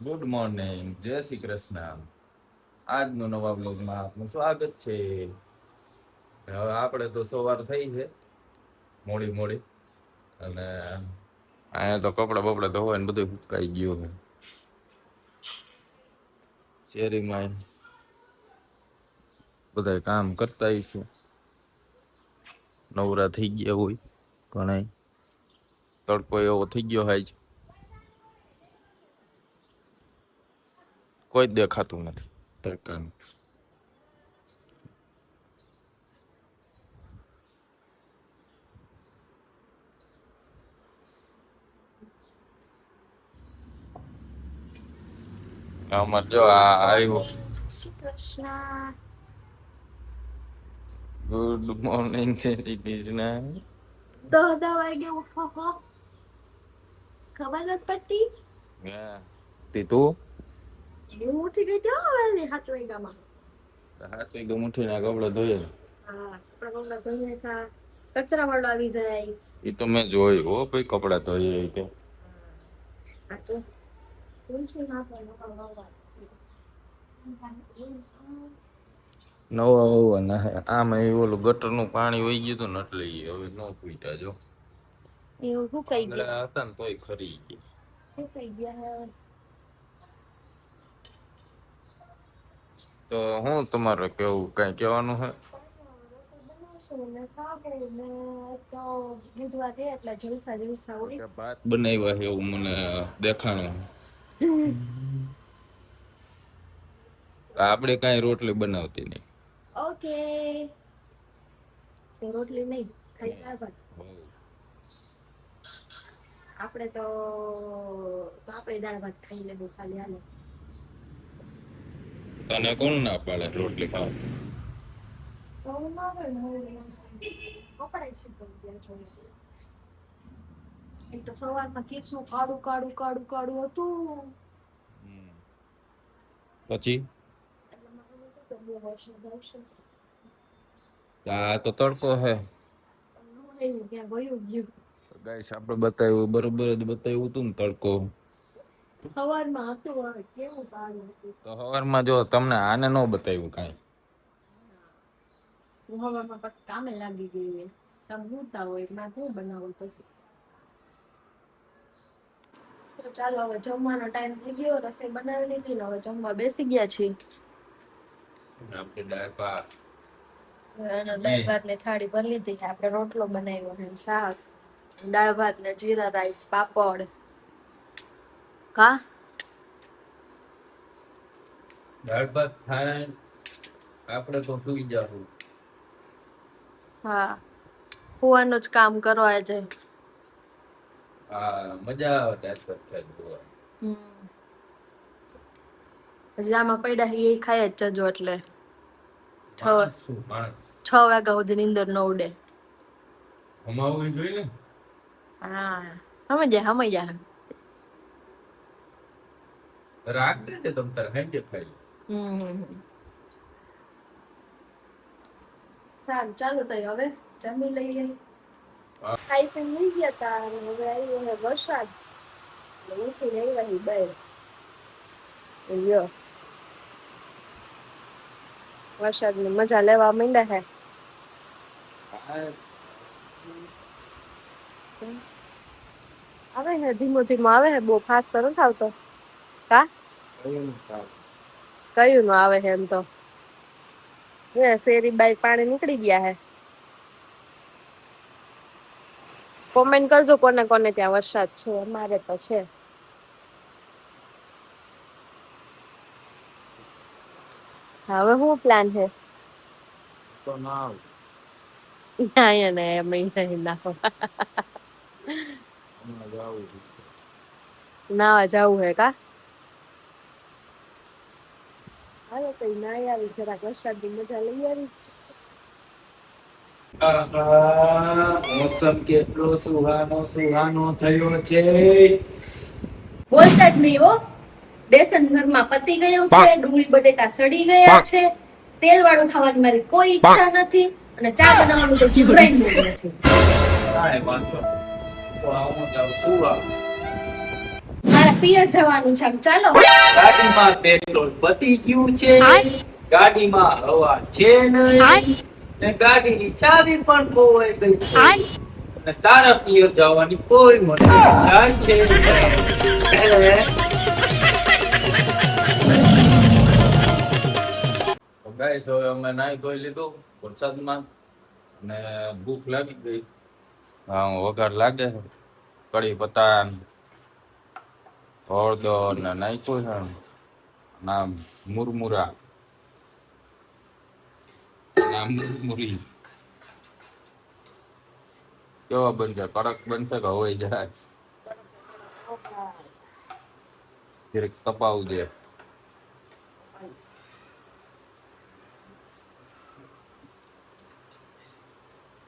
Good morning, જય શ્રી કૃષ્ણ. આજનો નવા બ્લોગમાં આપનું સ્વાગત છે. હવે આપણે તો સવાર થઈ છે મોડી મોડી, અને અહીંયા તો કપડા બપડા ધોવાય ને બધું સુકાઈ ગયું છે. શેરીમાં બધા કામ કરતા છે, નવરા થઈ ગયા હોય ઘણા. તડકો એવો થઈ ગયો હાજ, કોઈ દેખાતું નથી તડકાનું. અમાર જો આ આવ્યો. શ્રી કૃષ્ણ. ગુડ મોર્નિંગ છે કૃષ્ણ. તો 10 વાગે ઉઠો હો, ખબર નથી પડતી. તે તું હું ઉઠી ગઈ તો વેલી 7 વાગ્યામાં. હાથ એકદમ ઉઠીને કપડા ધોઈએ. હા, કપડા ધોઈને થા કચરા વાળો આવી જાય. એ તો મેં જોયું હો ભાઈ, કપડા ધોઈએ તો. આ તો તુલસી નાખવાનો નવા હોવાના આમાં એ ઓલું ગટરનું પાણી વહી ગયું હતું ને એટલે હવે ન પૂછતા જો. એવું શું કઈ ગયા હતા ને તોય ખરી ગયા. શું કઈ ગયા. તો હું તમારે કેવું કઈ કહેવાનું હે? ભાત બનાવ્યા છે એવું મને દેખાણું. આપણે કઈ રોટલી બનાવતી નહીં. ઓકે, રોટલી નહીં ખાઈ દાળ ભાત. આપણે તો આપણે દાળ ભાત ખાઈ લેવું ખાલી હાલે. તને કોણ ના પાડે રોટલી ખાવા? તો સવારમાં કેટલું કાળું કાળું કાળું કાળું હતું. પછી આ તો તડકો હે. ગાઈસ આપણે બતાવ્યું બરોબર જ બતાવ્યું હતું ને તડકો. સવારમાં હતું હવે કેવું કાળું હતું. તો સવારમાં જો તમને આને ન બતાવ્યું કાંઈ. હું હવામાં પછી કામે લાગી ગઈ. તમે ભૂતા હોય માં શું બનાવું પછી. તો ચાલો હવે જમવાનો ટાઈમ થઈ ગયો, રસોઈ બનાવી લીધી ને હવે જમવા બેસી ગયા છીએ. આપણે દાળ ભાત દાળ ભાત ને થાળી ભરી લીધી. આપણે રોટલો બનાવ્યો ને શાક, દાળ ભાત ને જીરા રાઈસ, પાપડ. કા દાળ ભાત ખાય આપણે તો સુઈ જાવું. હા, હુવાનું જ કામ કરો આજે. હા, મજા આવે દાળ ભાત ખાઈ. હજી આમાં પડ્યા એ ખાય જ જજો એટલે 6 વાગ્યા સુધી નીંદર ન ઉડે. હમાવું જોઈએ ને. હા, સમજ્યા. રાખતે તે તમ તાર હેંડે ખાઈ. સારું ચાલો તો હવે જમી લઈએ. ખાઈ પણ લઈ ગયા તા હવે આવ્યો હે વરસાદ. ઉઠી રહી રહી બહાર વરસાદ ની મજા લેવા માંડ્યા હે. આવે હે ધીમો ધીમો આવે હે, બહુ ફાસ્ટ તો નથી આવતો. કા કયું નો આવે હે એમ તો શેરી બાઈ પાણી નીકળી ગયા હે. કોમેન્ટ કરજો કોને કોને ત્યાં વરસાદ છે. અમારે તો છે. હવે શું પ્લાન છે? તો ના નાવા જવું હે કા? હાલો તો નાઈ આવી જરાક વરસાદની મજા લઈ આવી. મોસમ કેટલો સુહાનો સુહાનો થયો છે. બોલતા જ નહીં હો. બેસન ઘરમાં પતી ગયું છે, ડુંગળી બટેટા સડી ગયા છે, તેલ વાળું ખાવાની મારી કોઈ ઈચ્છા નથી, અને ચા બનાવવાનું તો જીવડાઈ નથી. કાંઈ વાંધો નહીં. તો આવું જાવ સુવા. મારે પિયર જવાનું છે ચાલો. ગાડીમાં પેટ્રોલ પતી ગયું છે, ગાડીમાં હવા છે નહીં, ને ગાડીની ચાવી પણ ખોવાઈ ગઈ છે, અને તારા પિયર જવાની કોઈ મને ઈચ્છા છે નહીં. ગાઈસ હવે અમે નાઈ ધોઈ લીધું વરસાદમાં ને ભૂખ લાગી ગઈ. હા વઘાર લાગે છે કઢી પત્તા હળદર ને નાખ્યું છે ના મુરમુરા ના મુરમુરી કેવા બનશે? કડક બનશે કે હોય જાય જરીક તપાવું દે.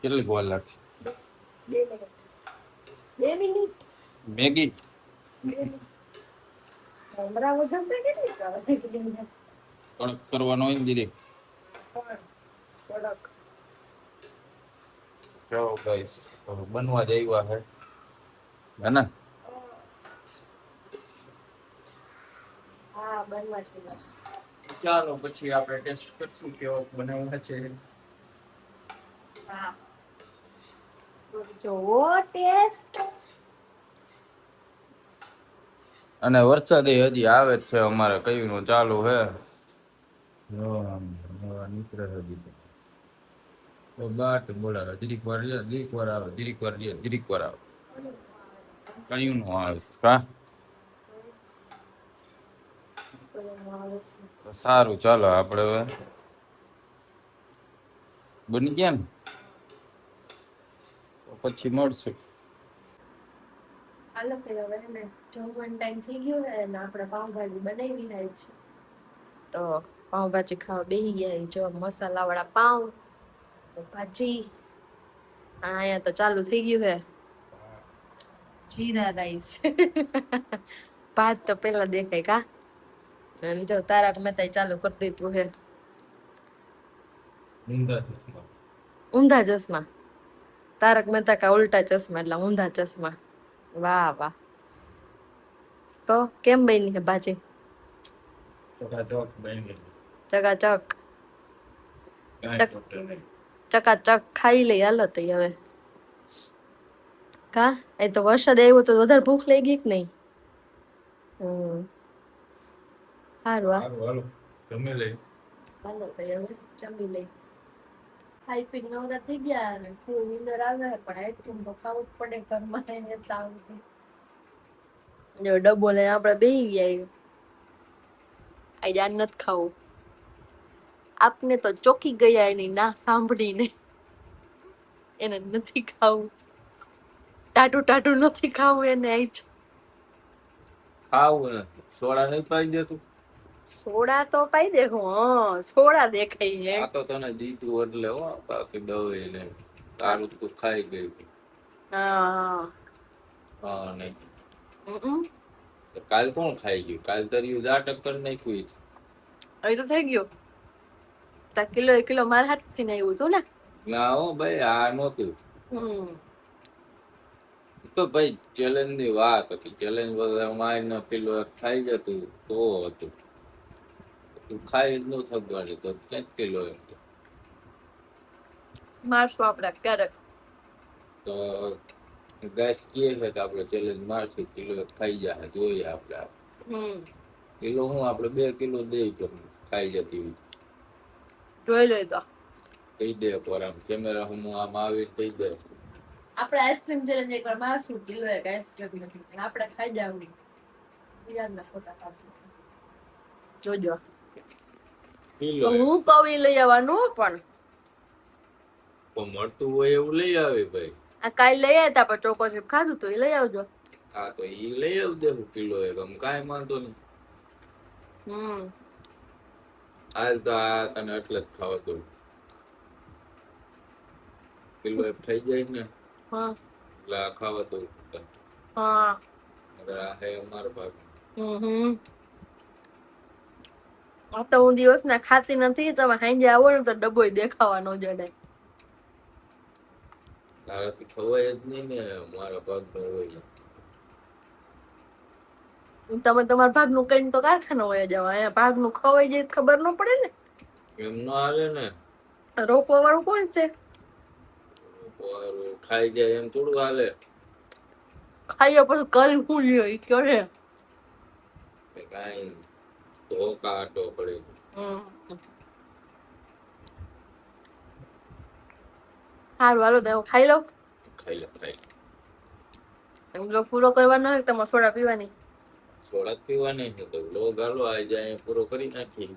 કેટલી વાર લાગશે? બસ 2 મિનિટ. 2 મિનિટ. મેગી હમણાં વગર તો કેટલી કડક કડક કરવાનો હોય ને જરીક. ચાલો ગાઈસ બનવા જ આવ્યા છે હે ને? હા બનવા છે બસ. ચાલો પછી આપણે ટેસ્ટ કરશું કેવો બનાવ્યા છે. હા જો ટેસ્ટ. અને વરસાદ હજી આવે જ છે અમારે કયું નું ચાલુ છે. નીકળે છે હજી તો બાટ બોલાવે જરીક વાર રે જરીક વાર આવે જરીક વાર રે જરીક વાર આવે કયું નું આવે કા? સારું ચાલો આપણે હવે બની ગયા ને તો પછી મળશું. હાલો તો હવે ને જમવાનો ટાઈમ થઈ ગયો છે અને આપણે પાવભાજી બનાવી જાય છે તો પાવભાજી ખાવા બેસી ગયા. જો મસાલા વાળા પાવ ભાજી. અહીંયા તો ચાલુ થઈ ગયું છે જીરા રાઈસ. ભાત તો પેલા દેખાય કા. અને જો તારક મહેતા ચાલુ કરી દીધું છે. ઊંધા ચશ્મા. તારક મહેતા કા ઉલ્ટા ચશ્મા એટલે ઊંધા ચશ્મા. વાહ વાહ. તો કેમ બની છે ભાજી? ચકાચક. ચકાચક ખાઈ લઈ હાલો તો હવે કા. એ તો વરસાદ આવ્યો તો વધારે ભૂખ લાગી કે નહીં? સારું હાલો જમી લઈ. હાલો તો હવે જમી લઈ. ખાઈ પી નવરા થઈ ગયા અને થોડું નીંદર આવે પણ આઈસ્ક્રીમ તો ખાવું જ પડે ઘરમાં એને તાવથી. જો ડબ્બો લઈને આપણે બેસી ગયા. આજે આ નથી ખાવું. આપને તો ચોકી ગયા એની ના સાંભળીને. એને નથી ખાવું. ટાટું ટાટું નથી ખાવું એને આજ. ખાવું નથી સોડા નહીં પાઈ દેતું? સોડા તો પાઈ દે હું સોડા દેખાય છે. આ તો તને દીધું એટલે હો બાકી દવે ને તારું તું ખાઈ ગયું. હા હા નહીં હમ. તો કાલ કોણ ખાઈ ગયું? કાલ તરિયું જા ટક્કર નાખ્યું. હવે તો થઈ ગયું. તા કિલો એક કિલો મારા હાથ થી આવ્યું હતું ને. ના હો ભાઈ આ નહોતું. તો ભાઈ ચેલેન્જ ની વાત હતી. ચેલેન્જ વગર મારી પેલો ખાઈ જતું તો હતું. તું ખાઈ જ ન થકવાની તો ક્યાંક કિલો એમ મારશું આપણે ક્યારેક. તો ગાઈસ કહે છે કે આપણે ચેલેન્જ મારશું કિલો ખાઈ જાય જોઈએ આપણે. કિલો હું આપણે 2 કિલો દઈ પણ ખાઈ જતી હોય જોઈ લઈ તો કહી દે પર આમ કેમેરા હું આમ આવી કહી દે. આપણે આઈસ્ક્રીમ ચેલેન્જ એકવાર મારશું. કિલો એક આઈસ્ક્રીમ નથી આપણે ખાઈ જાવું. યાદના ફોટા પાડશું. જોજો કિલો હું કવી લઈ આવવાનું પણ મળતું હોય એવું લઈ આવે ભાઈ. આ કાલ લઈ આવ્યા હતા પણ ચોકો ચીપ ખાધું તો એ લઈ આવજો. હા તો ઈ લઈ આવ દેવું કિલો એક આમ કાંઈ વાંધો નહીં. હાલ તો આ તને એટલે જ ખાવા દઉં. કિલો એક થઈ જાય ને એટલે આ ખાવા દઉં. આ હે અમારો ભાગ. આ તો હું દિવસ ના ખાતી નથી. તમે સાંજે આવો ને તો ડબ્બો દેખાવાનો જડે. તારાથી ખવાય જ નહીં ને મારા ભાગ નો હોય. તમે તમારા ભાગનું કઈ તો કારખાના હોય જવા, અહીંયા ભાગનું ખવાઈ જાય તો ખબર ન પડે ને. એમ ન હાલે ને, રોકવા વાળું કોણ છે? ખાઈ જાય એમ થોડું હાલે. ખાઈએ પછી કરી શું લ્યો ઈ કયો છે. કાંઈ ધોકા આટો પડી. સારું હાલો તો હું ખાઈ લઉં. ખાઈ લે. એમ બ્લોગ પૂરો કરવાનો હોય તમારે સોડા પીવાની. સોડા પીવાની છે તો લોગ હાલો આવી જાય પૂરો કરી નાખી.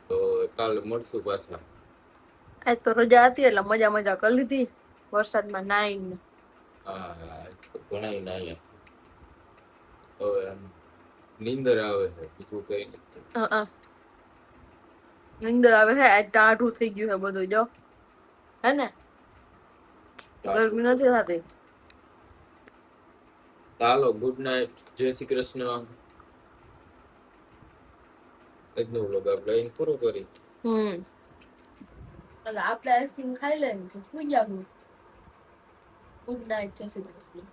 તો કાલે મળશું પાછા. આજ તો રજા હતી એટલે મજા કરી લીધી વરસાદમાં નાઈને. હા ઘણા નાયા. હવે આમ નીંદર આવે છે બીજું કઈ નથી. નીંદર આવે છે. આજ ટાઢું થઈ ગયું છે બધું જો, હે ને? ગરમી નથી થતી. ચાલો ગુડ નાઇટ, જય શ્રી કૃષ્ણ. આજનો વ્લોગ આપણે અહીં પૂરો કરી. આપણે આઈસ્ક્રીમ ખાઈ લઈએ તો સુઈ જવું. ગુડ નાઇટ, જય શ્રી કૃષ્ણ.